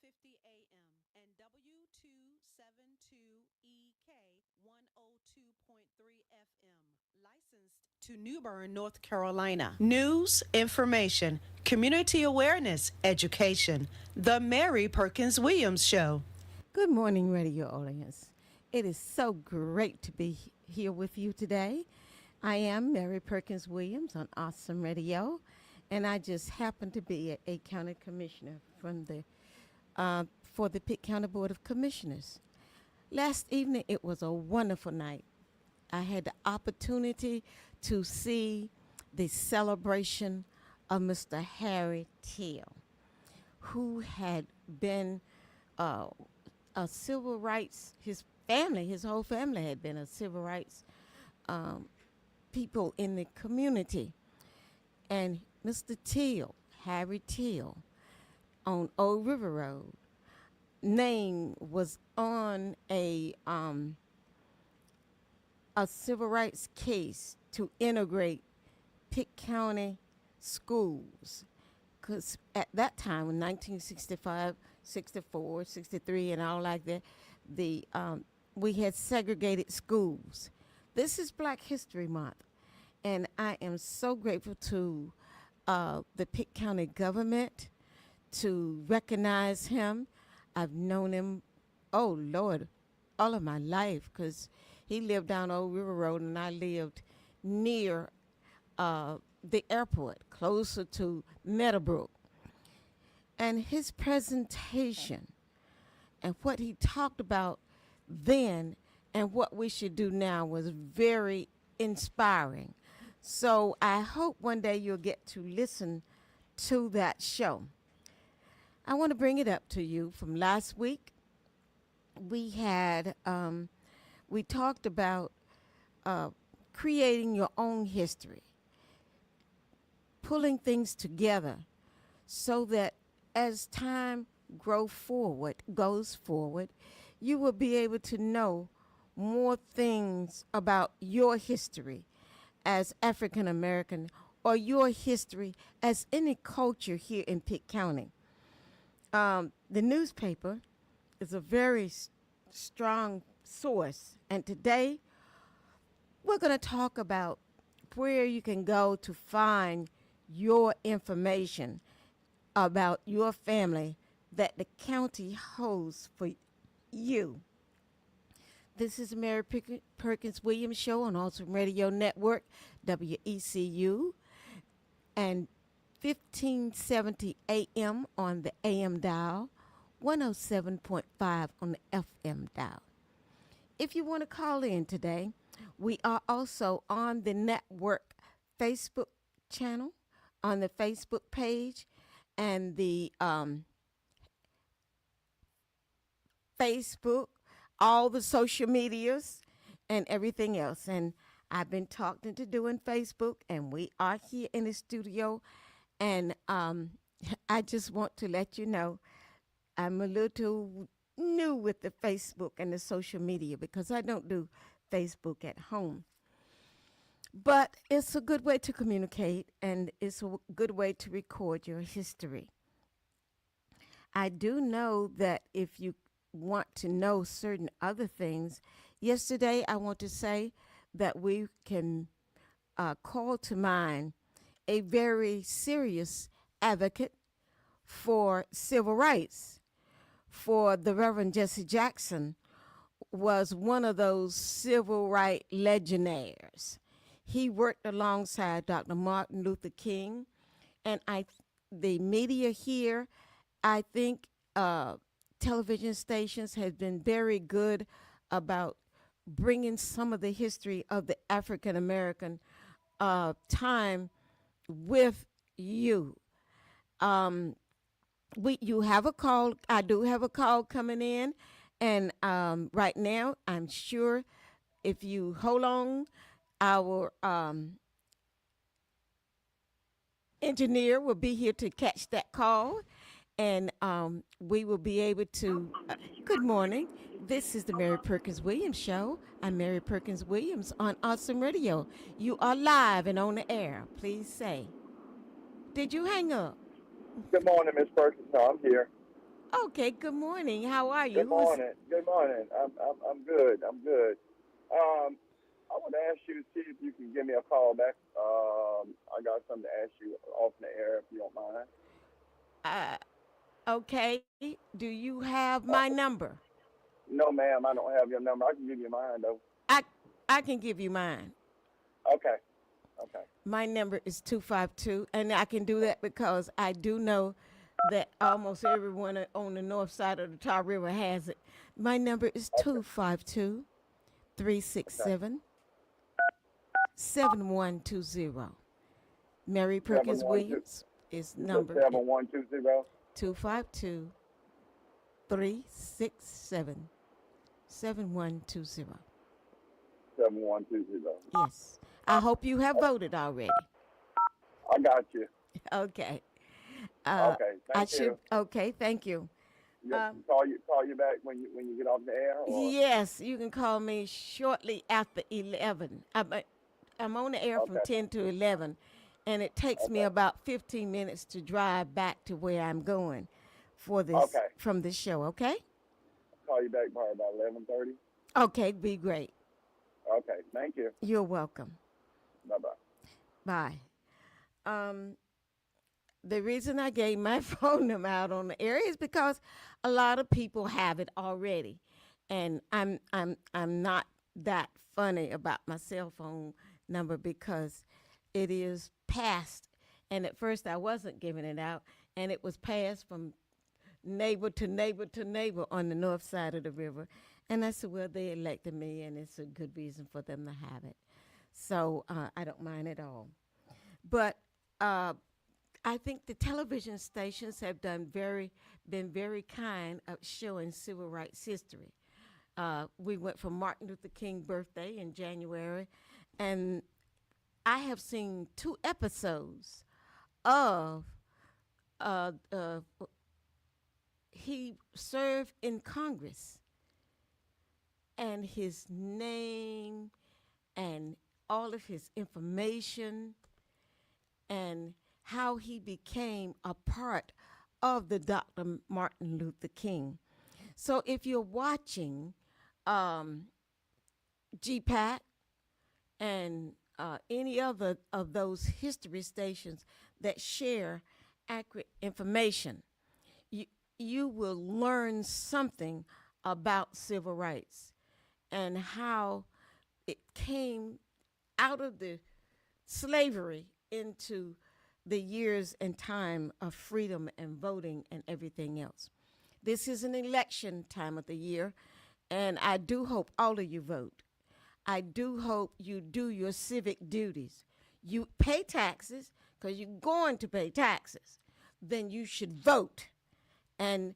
1250 AM and W272EK 102.3 FM. Licensed to New Bern, North Carolina. News, information, community awareness, education. The Mary Perkins-Williams Show. Good morning, radio audience. It is so great to be here with you today. I am Mary Perkins-Williams on Awesome Radio, and I just happen to be a county commissioner for the Pitt County Board of Commissioners. Last evening, it was a wonderful night. I had the opportunity to see the celebration of Mr. Harry Till, who had been a civil rights, his whole family had been a civil rights people in the community. And Mr. Till, Harry Till, on Old River Road, name was on a civil rights case to integrate Pitt County schools. Because at that time, in 1965, 64, 63, and all like that, we had segregated schools. This is Black History Month, and I am so grateful to the Pitt County government to recognize him. I've known him, oh Lord, all of my life, because he lived down Old River Road and I lived near the airport, closer to Meadowbrook. And his presentation and what he talked about then and what we should do now was very inspiring. So I hope one day you'll get to listen to that show. I want to bring it up to you from last week. We talked about creating your own history, pulling things together so that as time goes forward, you will be able to know more things about your history as African American or your history as any culture here in Pitt County. The newspaper is a very strong source, and today we're going to talk about where you can go to find your information about your family that the county holds for you. This is the Mary Perkins-Williams Show on Awesome Radio Network, WECU, and 1570 AM on the AM dial, 107.5 on the FM dial. If you want to call in today, we are also on the network Facebook channel, on the Facebook page, and the Facebook, all the social medias, and everything else. And I've been talked into doing Facebook, and we are here in the studio. And I just want to let you know I'm a little new with the Facebook and the social media because I don't do Facebook at home. But it's a good way to communicate, and it's a good way to record your history. I do know that if you want to know certain other things, yesterday I want to say that we can call to mind a very serious advocate for civil rights. For the Reverend Jesse Jackson was one of those civil rights legionnaires. He worked alongside Dr. Martin Luther King, and the media here, I think television stations have been very good about bringing some of the history of the African American time with you. You have a call. I do have a call coming in, and right now I'm sure if you hold on, our engineer will be here to catch that call, and we will be able to. Good morning. This is the Mary Perkins-Williams Show. I'm Mary Perkins-Williams on Awesome Radio. You are live and on the air. Please say. Did you hang up? Good morning, Miss Perkins. No, I'm here. Okay, good morning. How are you? Good Who's morning. Good morning. I'm good. I'm good. Um, I want to ask you to see if you can give me a call back. I got something to ask you off the air if you don't mind. uh okay? Do you have my Uh, number? no, ma'am, I don't have your number. I can give you mine though. I I can give you mine. Okay. Okay. My number is 252, and I can do that because I do know that almost everyone on the north side of the Tar River has it. My number is Okay. 252 three six Okay. seven 7120. Mary Seven Perkins one two. Williams is You said number 7120. 252 367 7120. 7120. Yes. I hope you have voted already. I got you. Okay. Okay. I Thank should. you. Okay. Thank you. Yep. Um, Call you back when you get off the air or yes, you can call me shortly after 11. I'm on the air from okay. 10 to 11, and it takes me Okay. about 15 minutes to drive back to where I'm going for this Okay. from this show. Okay. Call you back probably about 11:30. Okay. Be great. Okay. Thank you. You're welcome. Bye bye. Bye. Um, the reason I gave my phone number out on the air is because a lot of people have it already, and I'm not that funny about my cell phone number because it is passed. And at first I wasn't giving it out, and it was passed from neighbor to neighbor to neighbor on the north side of the river. And I said, well, they elected me, and it's a good reason for them to have it. So I don't mind at all. But uh, I think the television stations have been very kind of showing civil rights history. We went from Martin Luther King birthday in January, and I have seen two episodes of uh, uh, he served in Congress, and his name and all of his information and how he became a part of the Dr. Martin Luther King. So if you're watching um, GPAC and any other of those history stations that share accurate information, you, you will learn something about civil rights and how it came out of the slavery into the years and time of freedom and voting and everything else. This is an election time of the year, and I do hope all of you vote. I do hope you do your civic duties. You pay taxes because you're going to pay taxes. Then you should vote. And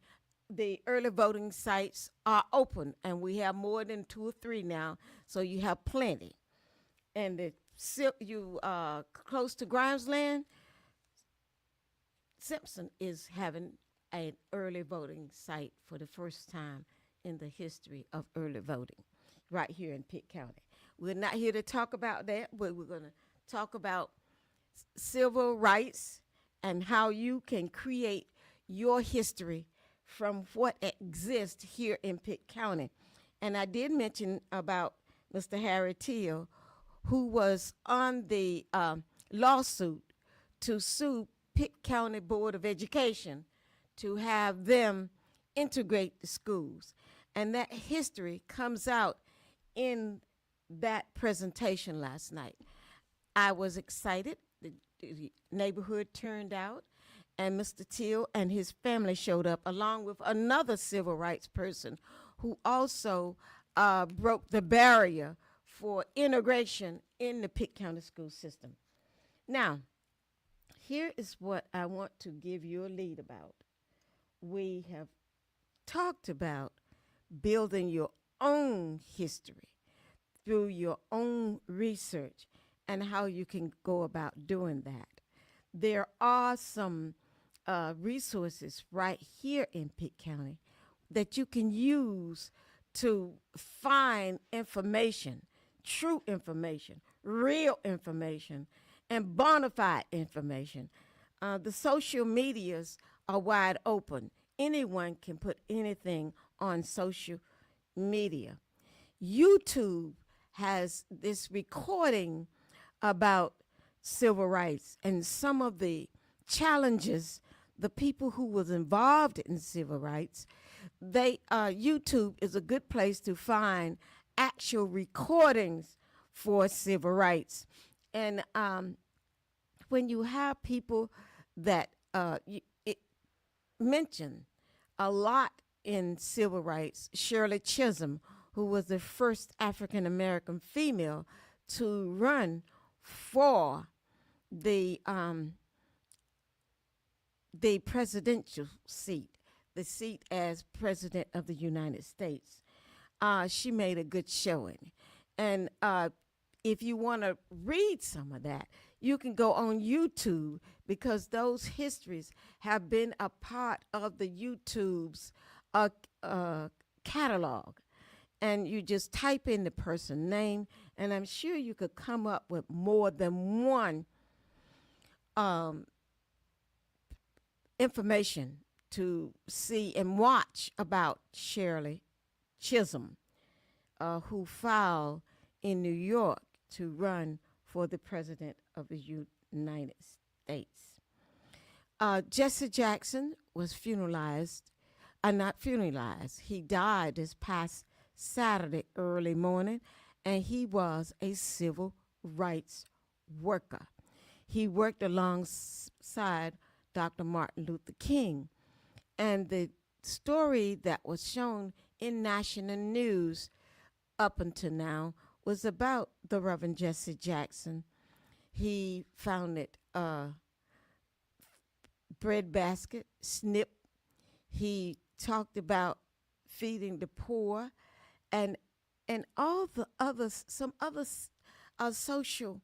the early voting sites are open, and we have more than 2 or 3 now, so you have plenty. And you close to Grimesland, Simpson is having an early voting site for the first time in the history of early voting right here in Pitt County. We're not here to talk about that, but we're going to talk about civil rights and how you can create your history from what exists here in Pitt County. And I did mention about Mr. Harry Teal, who was on the lawsuit to sue Pitt County Board of Education to have them integrate the schools. And that history comes out in that presentation last night. I was excited. The neighborhood turned out, and Mr. Teal and his family showed up, along with another civil rights person who also broke the barrier for integration in the Pitt County school system. Now, here is what I want to give you a lead about. We have talked about building your own history through your own research and how you can go about doing that. There are some resources right here in Pitt County that you can use to find information, true information, real information, and bona fide information. The social medias are wide open. anyone can put anything on social media. YouTube has this recording about civil rights and some of the challenges the people who was involved in civil rights. They YouTube is a good place to find actual recordings for civil rights. And when you have people that it mention a lot in civil rights, Shirley Chisholm, who was the first African American female to run for the presidential seat, the seat as president of the United States. She made a good showing. And if you want to read some of that, you can go on YouTube, because those histories have been a part of the YouTube's catalog. And you just type in the person's name, and I'm sure you could come up with more than one information to see and watch about Shirley Chisholm, who filed in New York to run for the president of the United States. Jesse Jackson was not funeralized. He died this past Saturday early morning, and he was a civil rights worker. He worked alongside Dr. Martin Luther King. And the story that was shown in national news up until now was about the Reverend Jesse Jackson. He founded Breadbasket, SNP. He talked about feeding the poor and all the others, some other social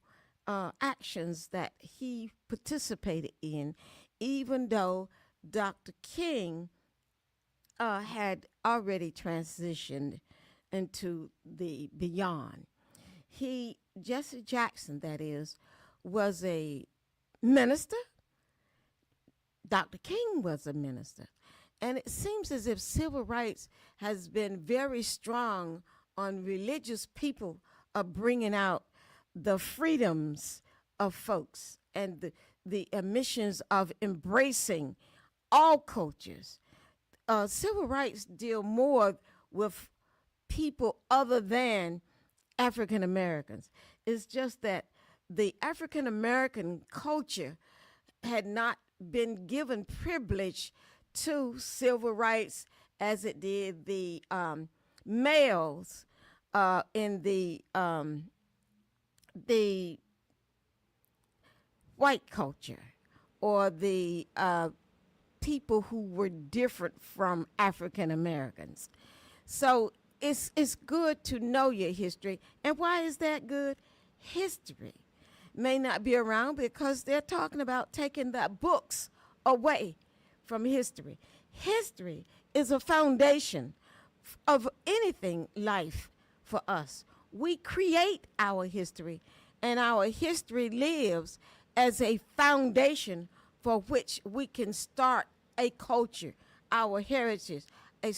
actions that he participated in, even though Dr. King had already transitioned into the beyond. Jesse Jackson, that is, was a minister. Dr. King was a minister. And it seems as if civil rights has been very strong on religious people of bringing out the freedoms of folks and the missions of embracing all cultures. Civil rights deal more with people other than African Americans. It's just that the African American culture had not been given privilege to civil rights as it did the males in the white culture, or the people who were different from African Americans. So it's good to know your history. And why is that good? History may not be around because they're talking about taking the books away from history. History is a foundation of anything life for us. We create our history, and our history lives as a foundation for which we can start a culture, our heritage, a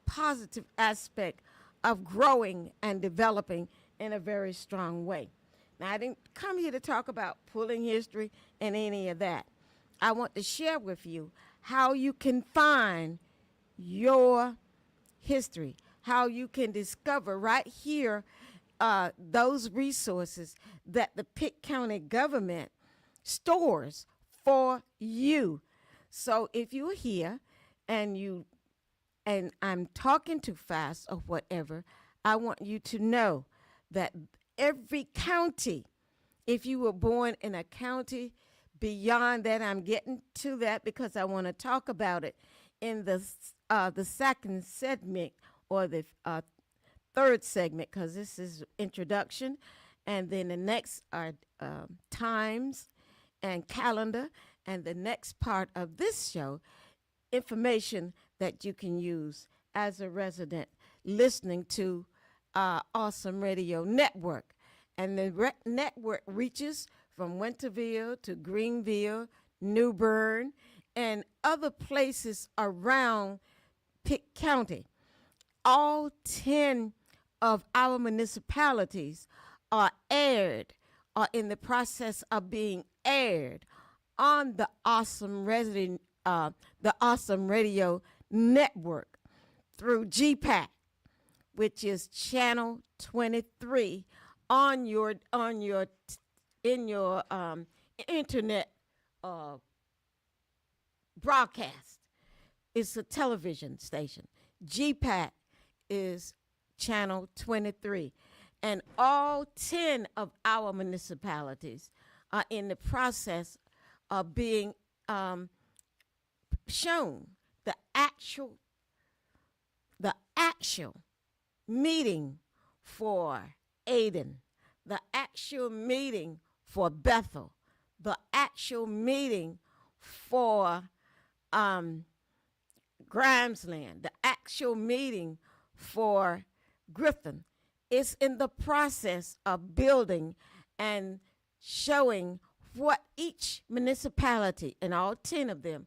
positive aspect of growing and developing in a very strong way. Now, I didn't come here to talk about pulling history and any of that. I want to share with you how you can find your history, how you can discover right here those resources that the Pitt County government stores for you. So if you're here and I'm talking too fast or whatever, I want you to know that every county, if you were born in a county beyond that, I'm getting to that because I want to talk about it in the second segment, or the third segment, because this is introduction, and then the next are times and calendar, and the next part of this show, information that you can use as a resident listening to Awesome Radio Network. And the network reaches from Winterville to Greenville, New Bern, and other places around Pitt County. All 10 of our municipalities are in the process of being aired on the Awesome Radio Network through GPAC, which is channel 23 on your internet broadcast. It's a television station. GPAC is channel 23. And all 10 of our municipalities are in the process of being shown the actual meeting for Aden, the actual meeting for Bethel, the actual meeting for Grimesland, the actual meeting for Griffin. Is in the process of building and showing what each municipality, and all 10 of them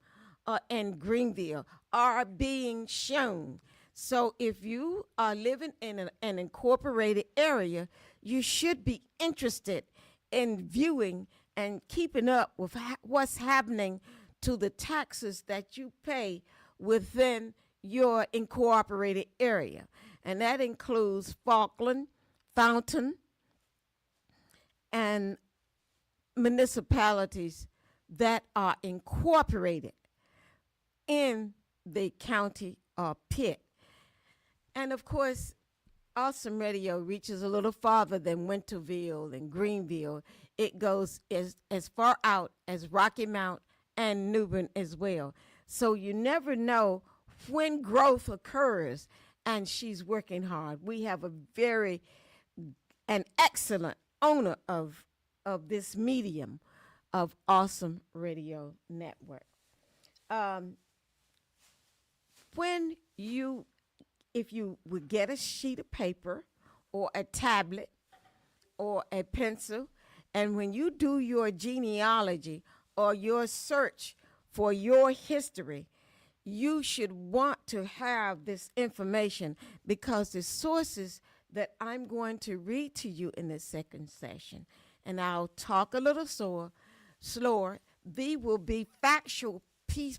in Greenville, are being shown. So if you are living in an incorporated area, you should be interested in viewing and keeping up with what's happening to the taxes that you pay within your incorporated area. And that includes Falkland, Fountain, and municipalities that are incorporated in the county of Pitt. And of course, Awesome Radio reaches a little farther than Winterville and Greenville. It goes as far out as Rocky Mount and New Bern as well. So you never know when growth occurs, and she's working hard. We have an excellent owner of this medium of Awesome Radio Network. If you would get a sheet of paper or a tablet or a pencil, and when you do your genealogy or your search for your history, you should want to have this information, because the sources that I'm going to read to you in this second session, and I'll talk a little slower, these will be factual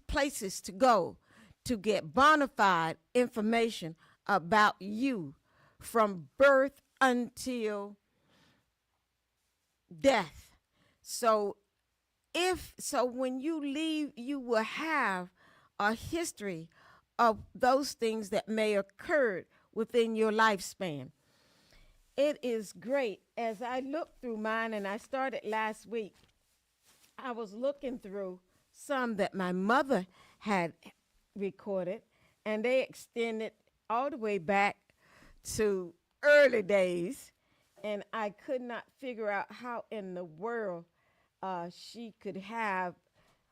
places to go to get bona fide information about you from birth until death. So when you leave, you will have a history of those things that may occur within your lifespan. It is great. As I look through mine, and I started last week, I was looking through some that my mother had recorded, and they extended all the way back to early days, and I could not figure out how in the world she could have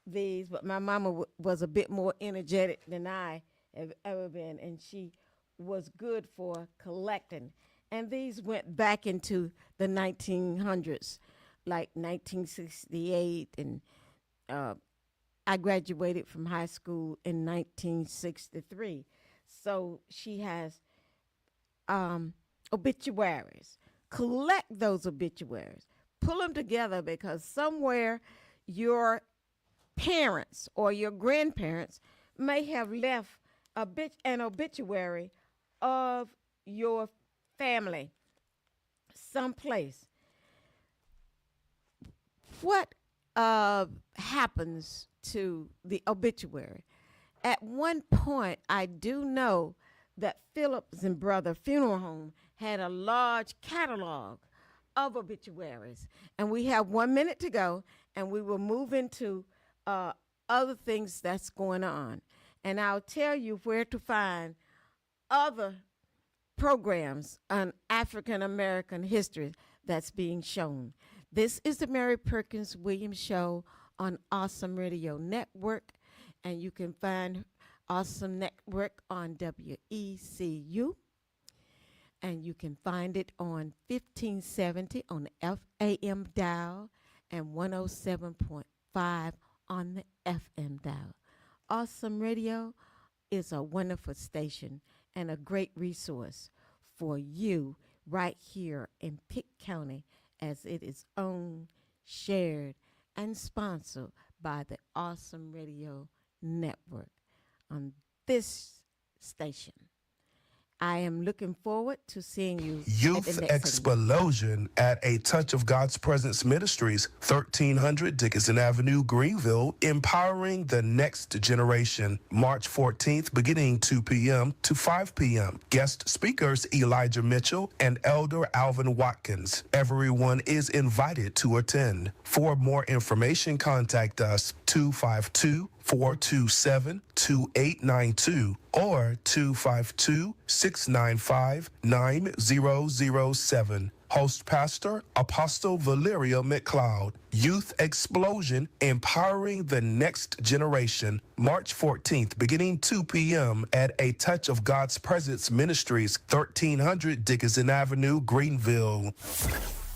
these, but my mama was a bit more energetic than I have ever been, and she was good for collecting. And these went back into the 1900s, like 1968, and I graduated from high school in 1963. So she has obituaries. Collect those obituaries. Pull them together, because somewhere your parents or your grandparents may have left an obituary of your family someplace. What happens to the obituary? At one point, I do know that Phillips and Brother Funeral Home had a large catalog of obituaries. And we have 1 minute to go, and we will move into other things that's going on. And I'll tell you where to find other programs on African American history that's being shown. This is the Mary Perkins-Williams Show on Awesome Radio Network, and you can find Awesome Network on WECU, and you can find it on 1570 on the FAM dial and 107.5 on the FM dial. Awesome Radio is a wonderful station and a great resource for you right here in Pitt County, as it is owned, shared, and sponsored by the Awesome Radio Network on this station. I am looking forward to seeing you at Youth the next segment. Explosion at A Touch of God's Presence Ministries, 1300 Dickinson Avenue, Greenville, empowering the next generation. March 14th, beginning 2 p.m. to 5 p.m. Guest speakers Elijah Mitchell and Elder Alvin Watkins. Everyone is invited to attend. For more information, contact us 252-427-2892 or 252-695-9007. Host Pastor Apostle Valeria McLeod. Youth Explosion, empowering the next generation. March 14th, beginning 2 p.m. at A Touch of God's Presence Ministries, 1300 Dickinson Avenue, Greenville.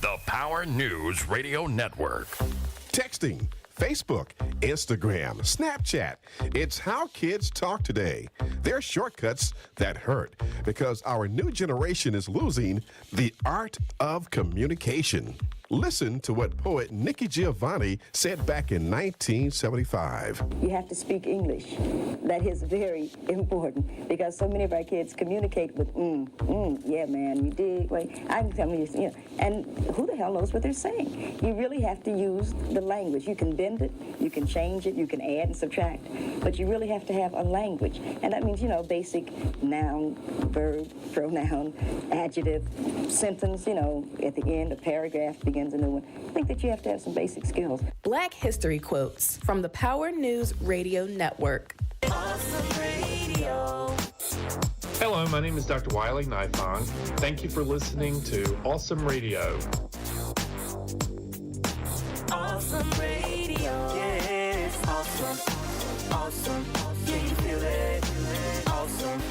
The Power News Radio Network. Texting, Facebook, Instagram, Snapchat. It's how kids talk today. They're shortcuts that hurt because our new generation is losing the art of communication. Listen to what poet Nikki Giovanni said back in 1975. You have to speak English. That is very important because so many of our kids communicate with yeah, man, you dig. Wait, I can tell you, and who the hell knows what they're saying? You really have to use the language. You can bend it, you can change it, you can add and subtract, but you really have to have a language, and that means basic noun, verb, pronoun, adjective, sentence. At the end, a paragraph begins a new one. I think that you have to have some basic skills. Black History Quotes from the Power News Radio Network. Awesome Radio. Hello, my name is Dr. Wiley Nifong. Thank you for listening to Awesome Radio. Awesome Radio. Yes, awesome. Awesome. Yeah, you feel it. Awesome.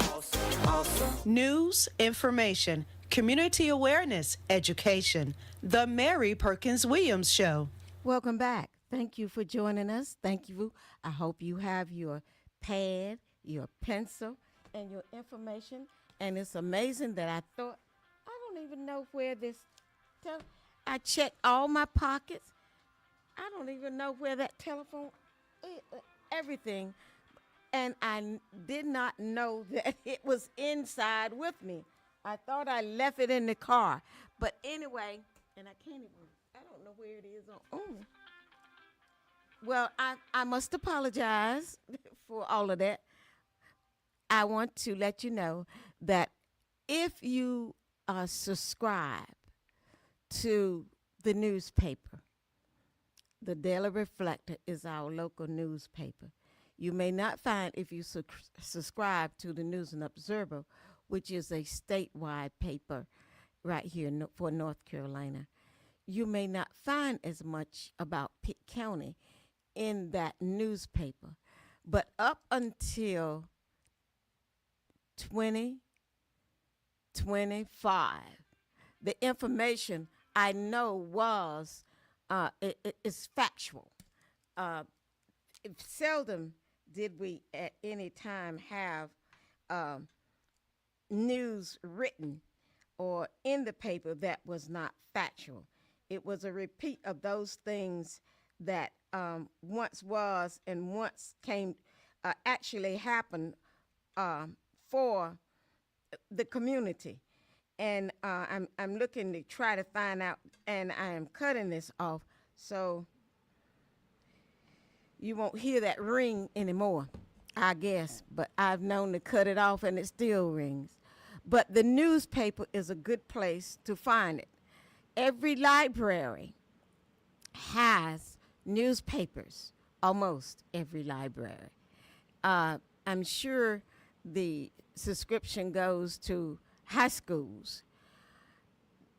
Awesome. News, information, community awareness, education. The Mary Perkins-Williams Show. Welcome back. Thank you for joining us. Thank you. I hope you have your pad, your pencil, and your information. And it's amazing that I thought, I don't even know where this, I checked all my pockets. I don't even know where that telephone, everything. And I did not know that it was inside with me. I thought I left it in the car. But anyway, and I don't know where it is on. Well, I must apologize for all of that. I want to let you know that if you subscribe to the newspaper, the Daily Reflector is our local newspaper. You may not find, if you subscribe to the News and Observer, which is a statewide paper right here for North Carolina, you may not find as much about Pitt County in that newspaper. But up until 2025, the information I know was is factual. Seldom did we at any time have news written or in the paper that was not factual. It was a repeat of those things that once was and once came, actually happened for the community. And I'm looking to try to find out, and I am cutting this off so you won't hear that ring anymore, I guess. But I've known to cut it off and it still rings. But the newspaper is a good place to find it. Every library has newspapers, almost every library. I'm sure the subscription goes to high schools.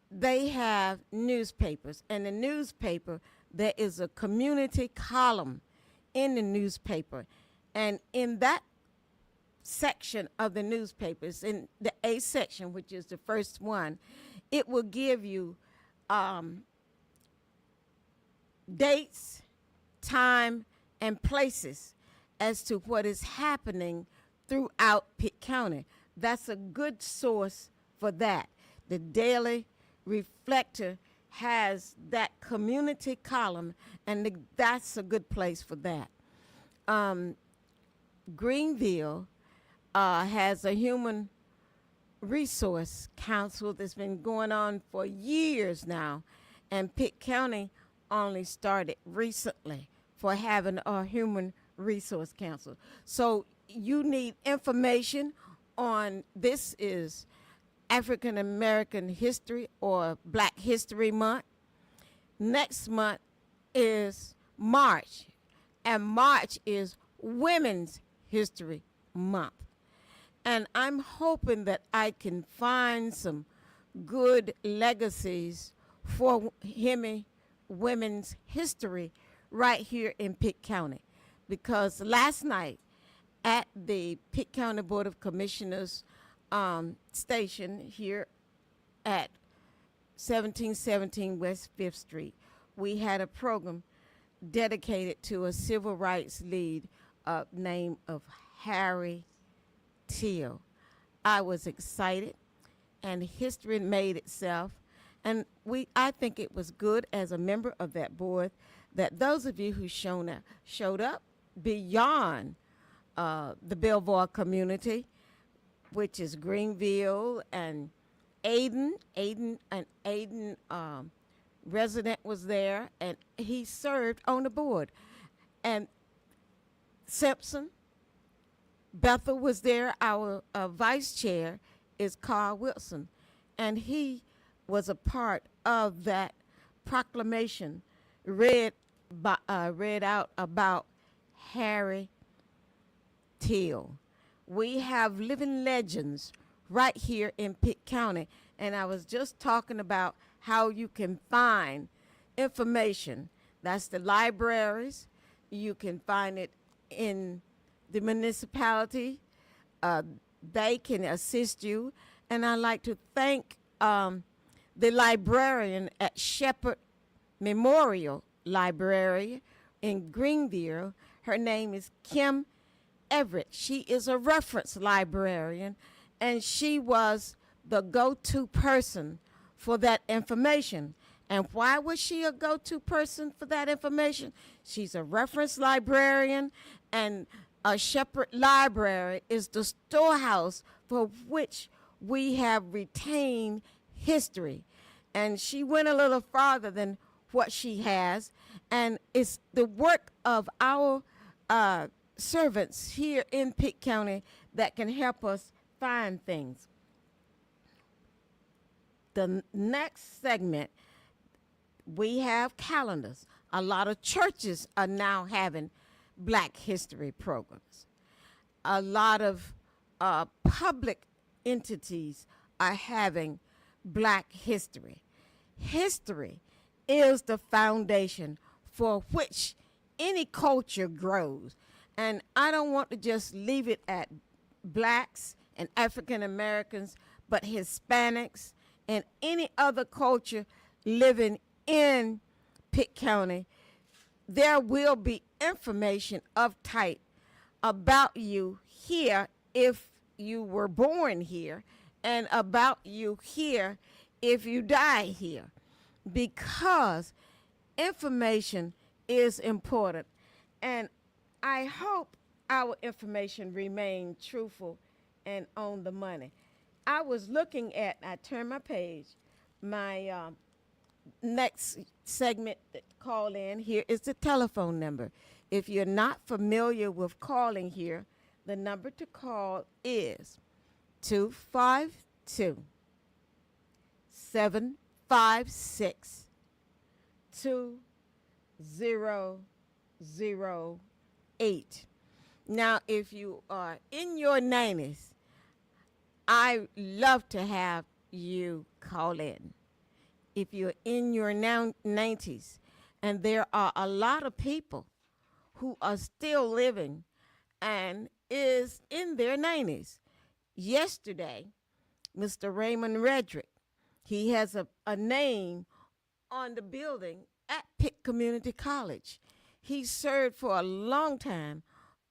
They have newspapers, and the newspaper, there is a community column in the newspaper, and in that section of the newspapers, in the A section, which is the first one, it will give you dates, time, and places. as to what is happening throughout Pitt County. That's a good source for that. The Daily Reflector has that community column, and that's a good place for that. Greenville has a human resource council that's been going on for years now, and Pitt County only started recently for having a human resource council. So you need information on this is African American History or Black History Month. Next month is March, and March is Women's History Month. And I'm hoping that I can find some good legacies for women's history right here in Pitt County. Because last night at the Pitt County Board of Commissioners station here at 1717 West 5th Street, we had a program dedicated to a civil rights lead named of Harry Teal. I was excited, and history made itself, and I think it was good as a member of that board that those of you who showed up beyond the Belvoir community, which is Greenville and Aiden resident was there, and he served on the board. And Simpson, Bethel was there. Our vice chair is Carl Wilson, and he was a part of that proclamation read out about Harry Teal. We have living legends right here in Pitt County, and I was just talking about how you can find information. That's the libraries. You can find it in the municipality. They can assist you. And I'd like to thank the librarian at Shepherd Memorial Library in Greenville. Her name is Kim Everett. She is a reference librarian, and she was the go-to person for that information. And why was she a go-to person for that information? She's a reference librarian, and a Shepherd Library is the storehouse for which we have retained history. And she went a little farther than what she has, and it's the work of our servants here in Pitt County that can help us find things. The next segment, we have calendars. A lot of churches are now having Black history programs. A lot of public entities are having Black history. History is the foundation for which any culture grows. And I don't want to just leave it at Blacks and African Americans, but Hispanics and any other culture living in Pitt County. There will be information of type about you here if you were born here, and about you here if you die here, because information is important. And I hope our information remain truthful and on the money. I was looking at, I turned my page, my next segment that call in here is the telephone number. If you're not familiar with calling here, the number to call is 252-756-2008. Now, if you are in your 90s, I love to have you call in. If you're in your 90s, and there are a lot of people who are still living and is in their 90s. Yesterday, Mr. Raymond Redrick, he has a name on the building at Pitt Community College. He served for a long time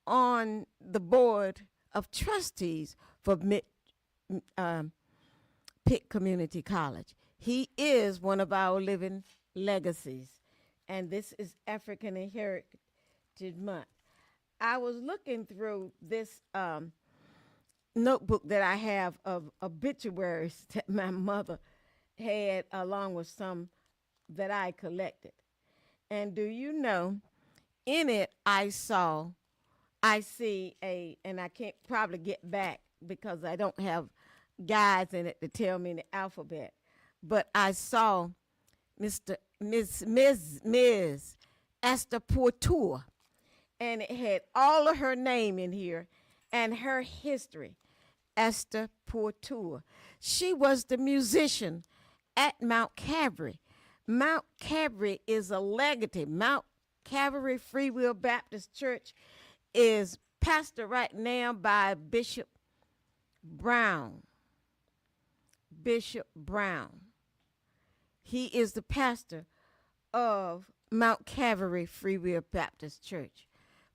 on the board of trustees for Pitt Community College. He is one of our living legacies, and this is African Heritage Month. I was looking through this notebook that I have of obituaries that my mother had, along with some that I collected. And do you know, in it I see and I can't probably get back because I don't have guides in it to tell me the alphabet, but I saw Ms. Esther Portour, and it had all of her name in here and her history. Esther Portour. She was the musician at Mount Calvary. Mount Calvary is a legacy. Mount Calvary Free Will Baptist Church is pastored right now by Bishop Brown. Bishop Brown. He is the pastor of Mount Calvary Free Will Baptist Church.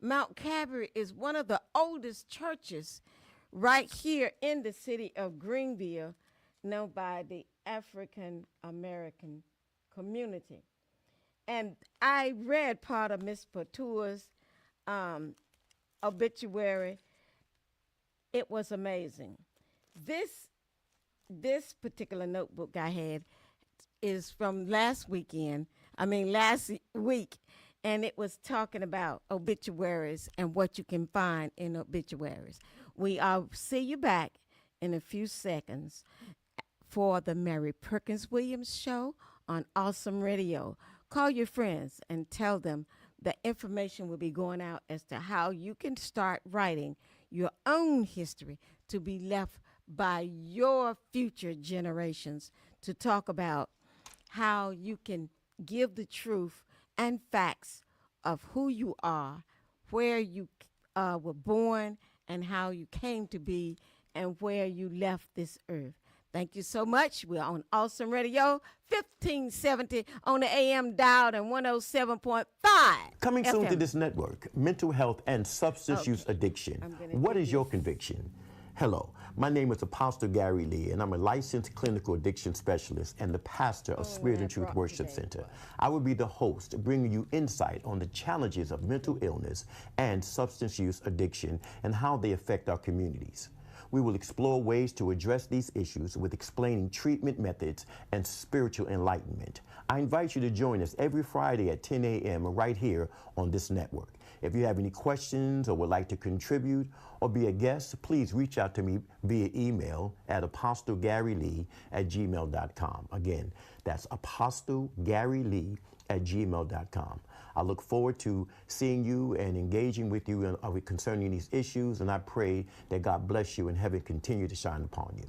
Mount Calvary is one of the oldest churches right here in the city of Greenville, known by the African American community. And I read part of Miss Portour's obituary. It was amazing. This particular notebook I had is from last week, and it was talking about obituaries and what you can find in obituaries. I'll see you back in a few seconds for the Mary Perkins-Williams Show on Awesome Radio. Call your friends and tell them the information will be going out as to how you can start writing your own history to be left by your future generations, to talk about how you can give the truth and facts of who you are, where you were born, and how you came to be, and where you left this earth. Thank you so much. We're on Awesome Radio, 1570 on the AM dial and 107.5. Coming FM. soon to this network, mental health and substance use addiction. What is your conviction? Hello, my name is Apostle Gary Lee, and I'm a licensed clinical addiction specialist and the pastor of Spirit and Truth Worship Center. I will be the host, bringing you insight on the challenges of mental illness and substance use addiction and how they affect our communities. We will explore ways to address these issues with explaining treatment methods and spiritual enlightenment. I invite you to join us every Friday at 10 a.m. right here on this network. If you have any questions or would like to contribute or be a guest, please reach out to me via email at apostlegarylee@gmail.com. Again, that's apostlegarylee@gmail.com. I look forward to seeing you and engaging with you concerning these issues, and I pray that God bless you and heaven continue to shine upon you.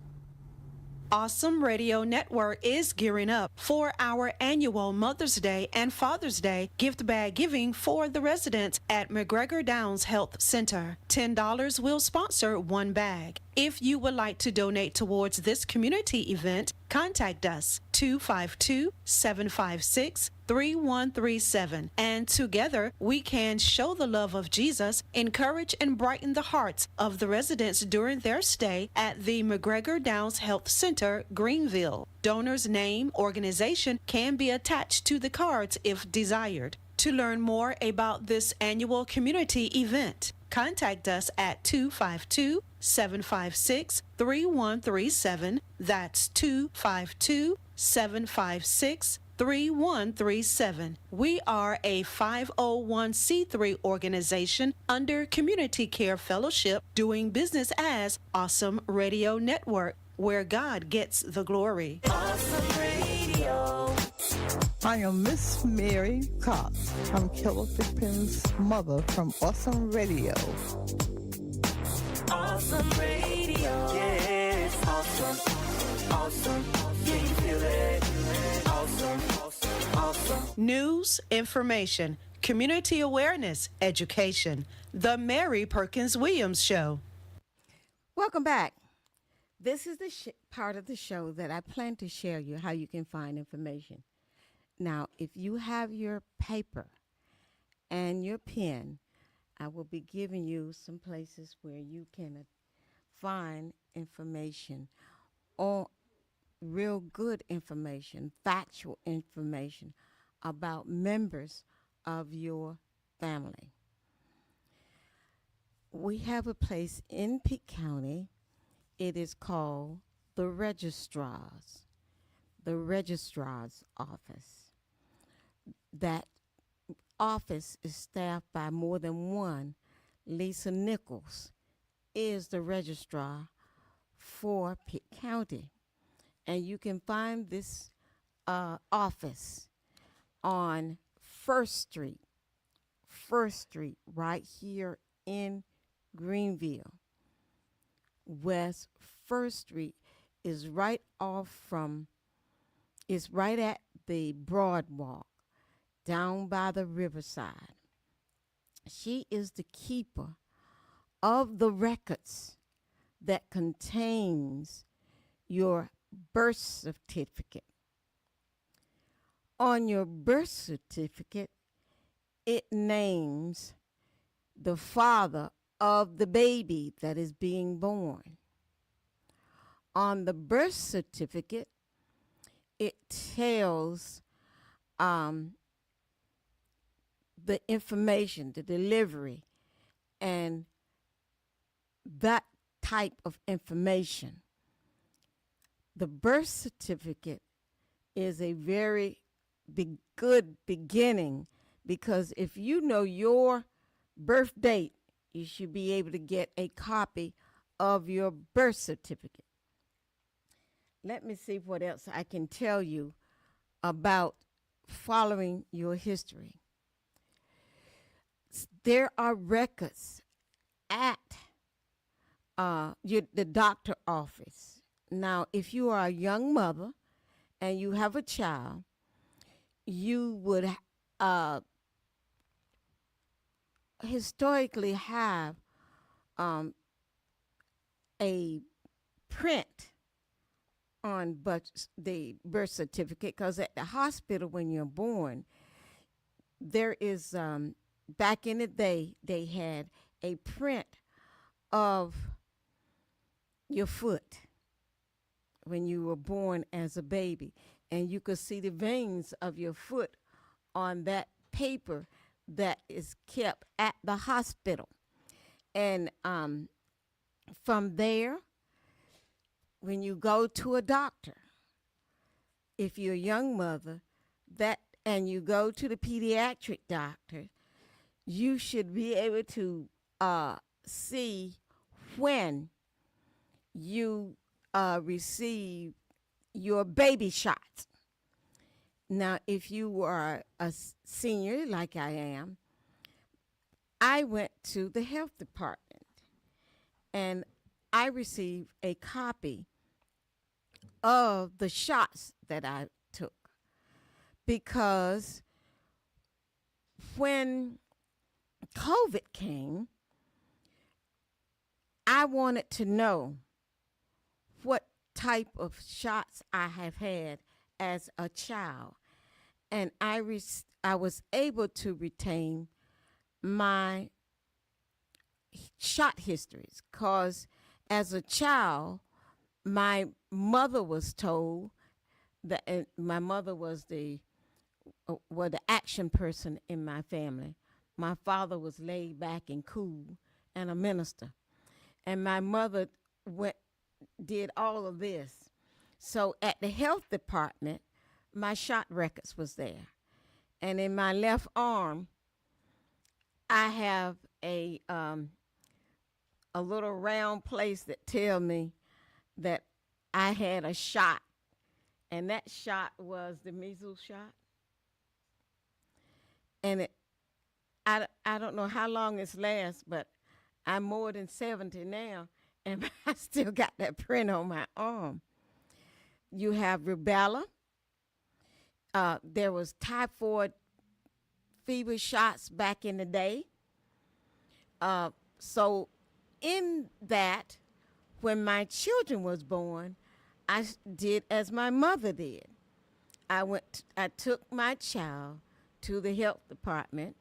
Awesome Radio Network is gearing up for our annual Mother's Day and Father's Day gift bag giving for the residents at McGregor Downs Health Center. $10 will sponsor one bag. If you would like to donate towards this community event, contact us 252-756-3137, and together we can show the love of Jesus, encourage and brighten the hearts of the residents during their stay at the McGregor Downs Health Center, Greenville. Donor's name, organization can be attached to the cards if desired. To learn more about this annual community event, contact us at 252-756-3137. That's 252-756-3137. We are a 501c3 organization under Community Care Fellowship, doing business as Awesome Radio Network, where God gets the glory. Awesome Radio. I am Miss Mary Cox. I'm Keller Pippin's mother from Awesome Radio. Awesome Radio. Yes, awesome. Awesome. Yeah, you feel it. Awesome. Awesome. News, information, community awareness, education. The Mary Perkins-Williams Show. Welcome back. This is the part of the show that I plan to share you how you can find information. Now, if you have your paper and your pen, I will be giving you some places where you can find information on real good information, factual information about members of your family. We have a place in Peake County. It is called the Registrar's Office. That office is staffed by more than one. Lisa Nichols is the registrar for Pitt County. And you can find this office on First Street right here in Greenville. West First Street is right at the Broadwalk, down by the riverside. She is the keeper of the records that contains your birth certificate. On your birth certificate, it names the father of the baby that is being born. On the birth certificate, it tells the information, the delivery, and that type of information. The birth certificate is a very good beginning, because if you know your birth date, you should be able to get a copy of your birth certificate. Let me see what else I can tell you about following your history. There are records at the doctor office. Now, if you are a young mother and you have a child, you would historically have a print on the birth certificate, because at the hospital when you're born, there is, back in the day, they had a print of your foot when you were born as a baby, and you could see the veins of your foot on that paper that is kept at the hospital. And from there, when you go to a doctor, if you're a young mother, and you go to the pediatric doctor, you should be able to see when you receive your baby shots. Now, if you are a senior like I am, I went to the health department and I received a copy of the shots that I took, because when COVID came, I wanted to know what type of shots I have had as a child, and I was able to retain my shot histories, because as a child, my mother was told that, and my mother was the action person in my family. My father was laid back and cool and a minister, and my mother did all of this. So at the health department, my shot records was there, and in my left arm, I have a little round place that tell me that I had a shot, and that shot was the measles shot. And I don't know how long it's lasts, but I'm more than 70 now, and I still got that print on my arm. You have rubella. There was typhoid fever shots back in the day. So in that, when my children was born, I did as my mother did. I took my child to the health department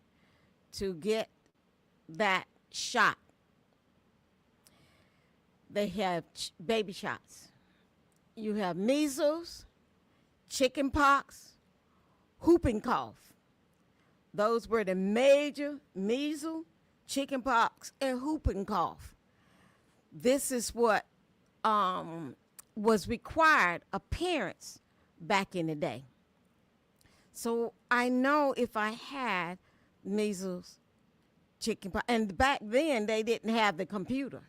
to get that shot. They have baby shots. You have measles, chicken pox, whooping cough. Those were the major: measles, chicken pox, and whooping cough. This is what was required of parents back in the day. So I know if I had measles, chicken pox, and back then they didn't have the computer.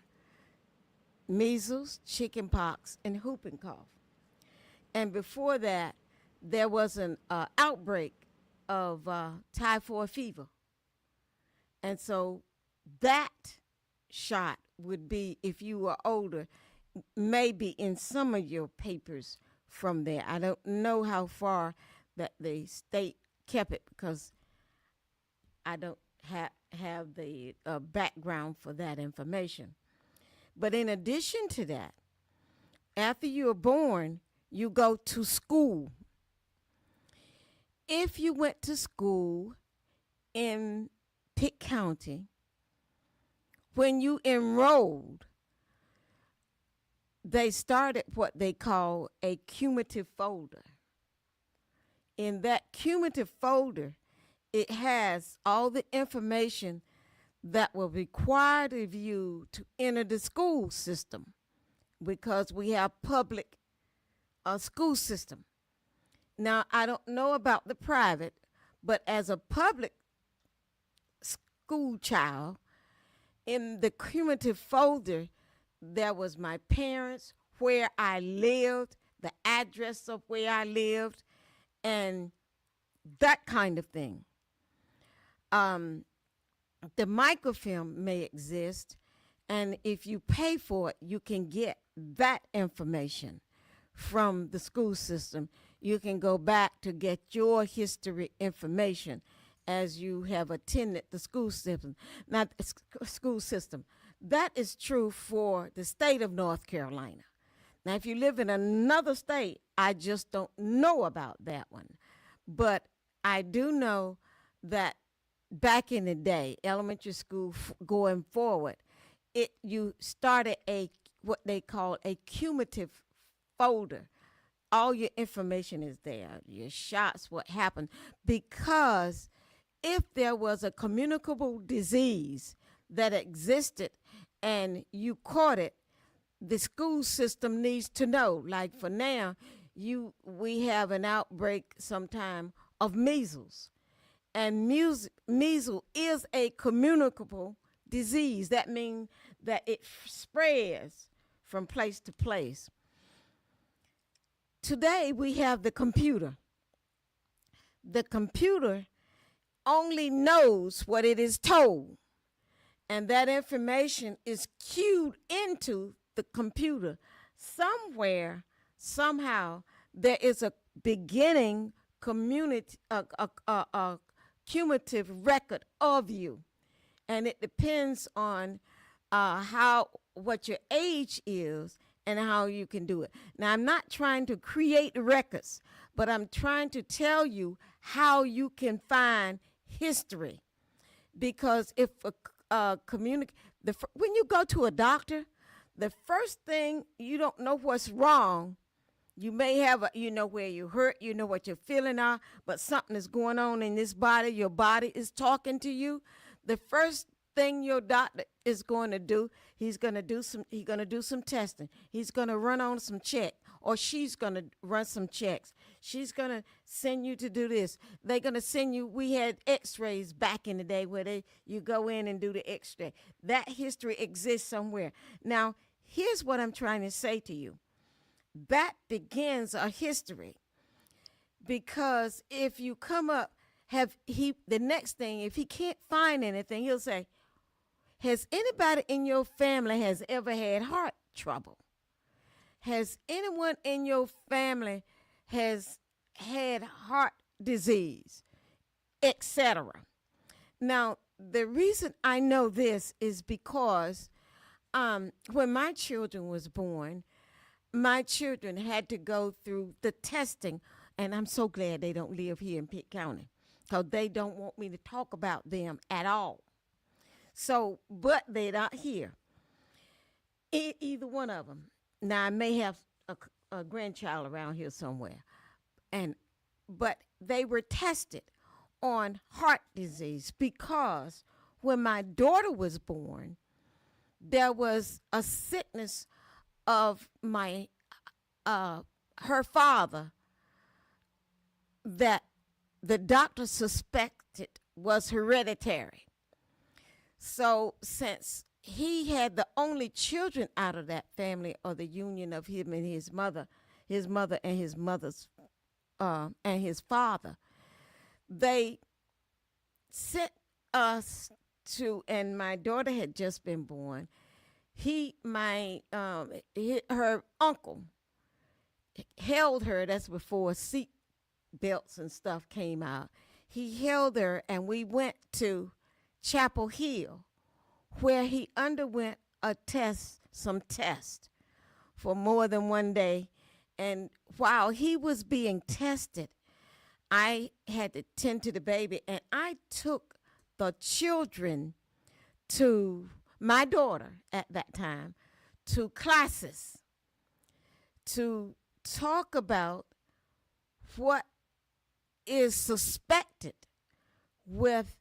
Measles, chicken pox, and whooping cough. And before that, there was an outbreak of typhoid fever. And so that shot would be, if you were older, maybe in some of your papers from there. I don't know how far that the state kept it because I don't have the background for that information. But in addition to that, after you are born, you go to school. If you went to school in Pitt County, when you enrolled, they started what they call a cumulative folder. In that cumulative folder, it has all the information that will be required of you to enter the school system, because we have public school system. Now, I don't know about the private, but as a public school child, in the cumulative folder, there was my parents, where I lived, the address of where I lived, and that kind of thing. The microfilm may exist, and if you pay for it, you can get that information from the school system. You can go back to get your history information as you have attended the school system. Now, school system, that is true for the state of North Carolina. Now, if you live in another state, I just don't know about that one. But I do know that back in the day, elementary school going forward, you started what they call a cumulative folder. All your information is there, your shots, what happened. Because if there was a communicable disease that existed and you caught it, the school system needs to know. Like for now, we have an outbreak sometime of measles. And measles is a communicable disease. That means that it spreads from place to place. Today, we have the computer. The computer only knows what it is told, and that information is cued into the computer. Somewhere, somehow, there is a beginning cumulative record of you, and it depends on what your age is and how you can do it. Now, I'm not trying to create records, but I'm trying to tell you how you can find history. Because if when you go to a doctor, the first thing, you don't know what's wrong. You may have you know where you hurt, you know what your feeling are, but something is going on in this body. Your body is talking to you. The first thing your doctor is going to do, he's going to do some testing. He's going to run on some check, or she's going to run some checks. She's going to send you to do this. They're going to send you. We had x-rays back in the day where you go in and do the x-ray. That history exists somewhere. Now, here's what I'm trying to say to you. That begins a history, because if you come up, the next thing, if he can't find anything, he'll say, has anybody in your family has ever had heart trouble? Has anyone in your family has had heart disease, etc.? Now, the reason I know this is because when my children was born, my children had to go through the testing, and I'm so glad they don't live here in Pitt County, because they don't want me to talk about them at all. So, but they're not here. Either one of them. Now, I may have a grandchild around here somewhere, but they were tested on heart disease because when my daughter was born, there was a sickness of her father that the doctor suspected was hereditary. So since he had the only children out of that family, or the union of him and his mother and his mother's and his father, they sent us to, and my daughter had just been born. Her uncle held her. That's before seat belts and stuff came out. He held her, and we went to Chapel Hill, where he underwent some tests for more than one day. And while he was being tested, I had to tend to the baby, and I took the children to my daughter at that time to classes to talk about what is suspected with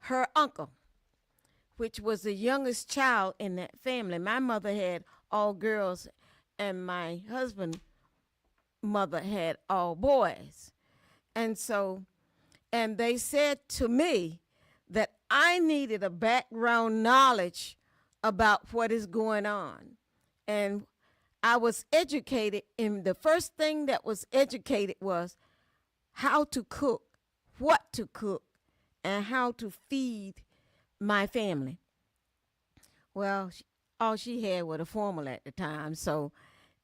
her uncle, which was the youngest child in that family. My mother had all girls, and my husband's mother had all boys. And they said to me that I needed a background knowledge about what is going on. And I was educated, and the first thing that was educated was how to cook, what to cook, and how to feed my family. Well, all she had was a formula at the time, so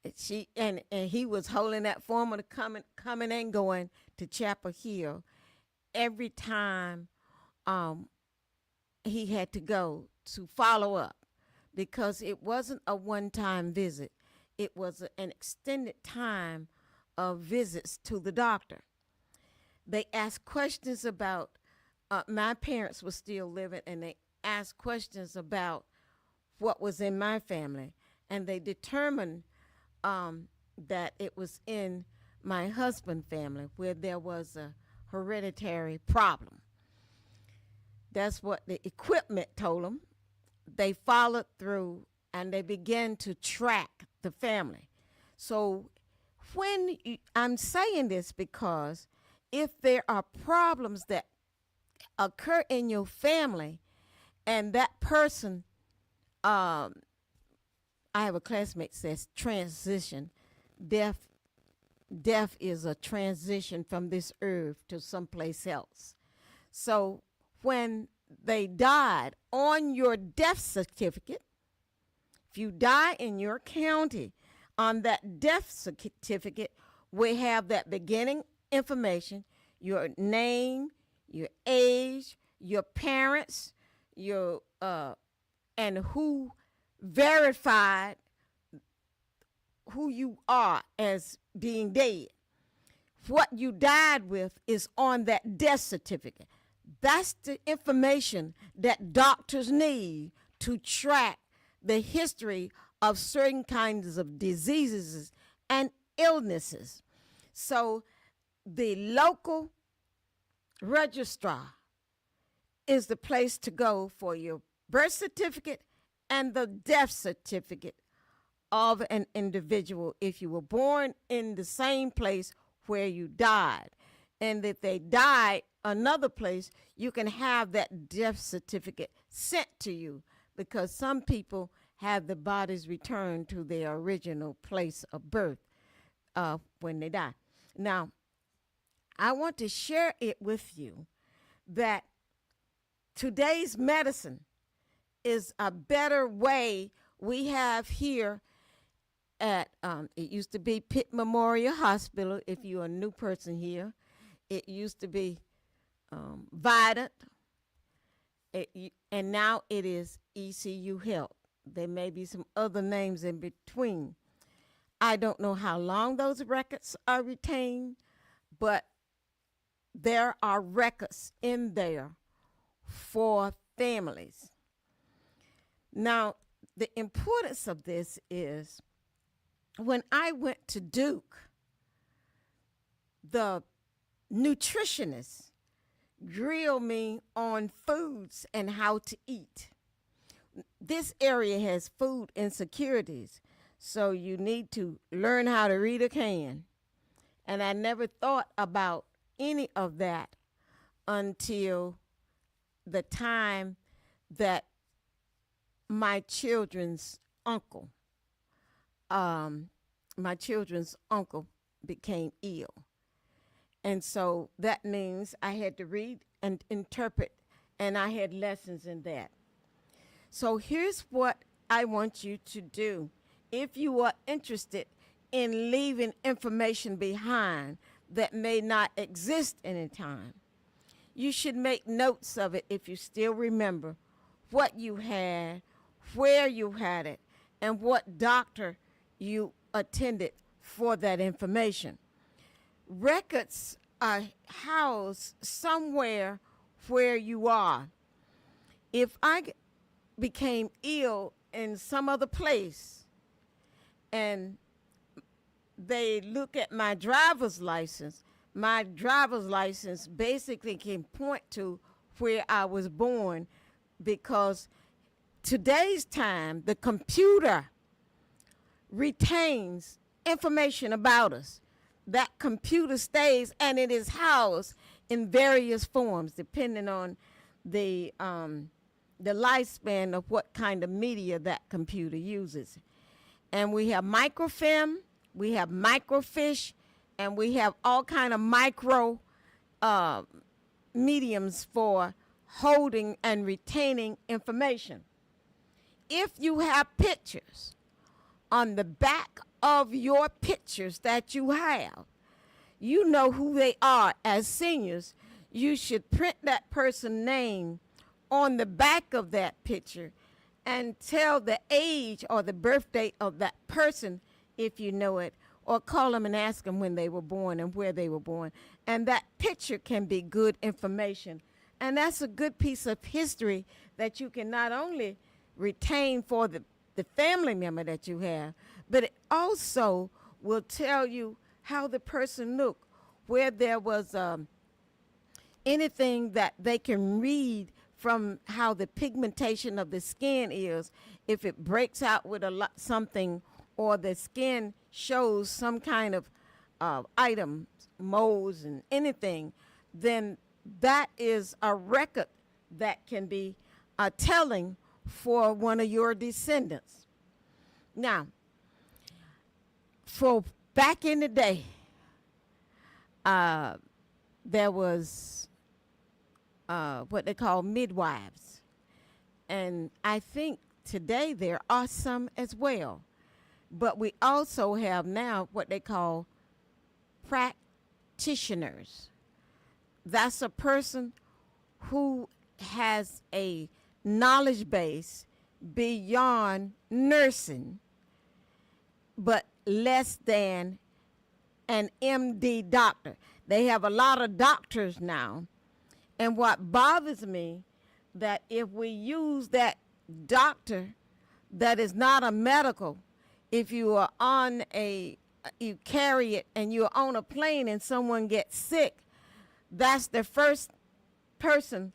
he was holding that formula, coming and going to Chapel Hill every time he had to go to follow up, because it wasn't a one-time visit. It was an extended time of visits to the doctor. They asked questions about, my parents were still living, and they asked questions about what was in my family. And they determined that it was in my husband's family, where there was a hereditary problem. That's what the equipment told them. They followed through, and they began to track the family. So I'm saying this because if there are problems that occur in your family, and that person, I have a classmate says transition, death is a transition from this earth to someplace else. So when they died, on your death certificate, if you die in your county, on that death certificate, we have that beginning information, your name, your age, your parents, and who verified who you are as being dead. What you died with is on that death certificate. That's the information that doctors need to track the history of certain kinds of diseases and illnesses. So the local registrar is the place to go for your birth certificate and the death certificate of an individual if you were born in the same place where you died. And if they died another place, you can have that death certificate sent to you, because some people have the bodies returned to their original place of birth when they die. Now, I want to share it with you that today's medicine is a better way. We have here at, it used to be Pitt Memorial Hospital, if you're a new person here. It used to be Vidant, and now it is ECU Health. There may be some other names in between. I don't know how long those records are retained, but there are records in there for families. Now, the importance of this is when I went to Duke, the nutritionist grilled me on foods and how to eat. This area has food insecurities, so you need to learn how to read a can. And I never thought about any of that until the time that my children's uncle became ill. And so that means I had to read and interpret, and I had lessons in that. So here's what I want you to do. If you are interested in leaving information behind that may not exist any time, you should make notes of it if you still remember what you had, where you had it, and what doctor you attended for that information. Records are housed somewhere where you are. If I became ill in some other place and they look at my driver's license basically can point to where I was born, because today's time, the computer retains information about us. That computer stays, and it is housed in various forms depending on the lifespan of what kind of media that computer uses. And we have microfilm, we have microfiche, and we have all kind of micro mediums for holding and retaining information. If you have pictures, on the back of your pictures that you have, you know who they are. As seniors, you should print that person's name on the back of that picture and tell the age or the birth date of that person if you know it, or call them and ask them when they were born and where they were born. And that picture can be good information. And that's a good piece of history that you can not only retain for the family member that you have, but it also will tell you how the person looked, where there was anything that they can read from how the pigmentation of the skin is. If it breaks out with something, or the skin shows some kind of item, moles and anything, then that is a record that can be telling for one of your descendants. Now, for back in the day, there was what they call midwives. And I think today there are some as well. But we also have now what they call practitioners. That's a person who has a knowledge base beyond nursing, but less than an MD doctor. They have a lot of doctors now. And what bothers me, that if we use that doctor that is not a medical, if you are on you carry it and you're on a plane and someone gets sick, that's the first person,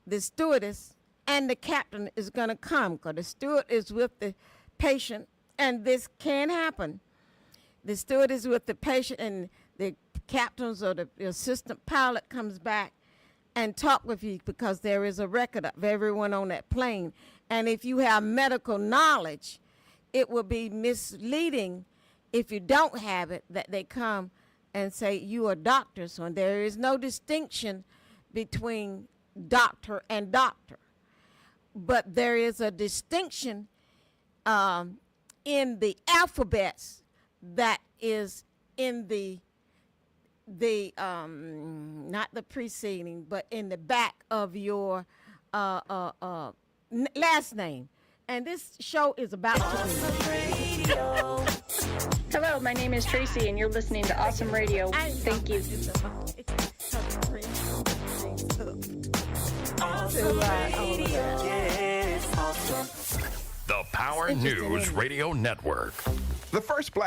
the stewardess and the captain is going to come, because the steward is with the patient, and this can happen. The steward is with the patient, and the captains or the assistant pilot comes back and talk with you, because there is a record of everyone on that plane. And if you have medical knowledge, it will be misleading if you don't have it, that they come and say you are doctors. So there is no distinction between doctor and doctor. But there is a distinction in the alphabets that is in the not the preceding, but in the back of your last name. And this show is about Radio. Hello, my name is Tracy, and you're listening to Awesome Radio. Thank you. Awesome Radio. Yeah, it's awesome. The Power News Radio Network. The first black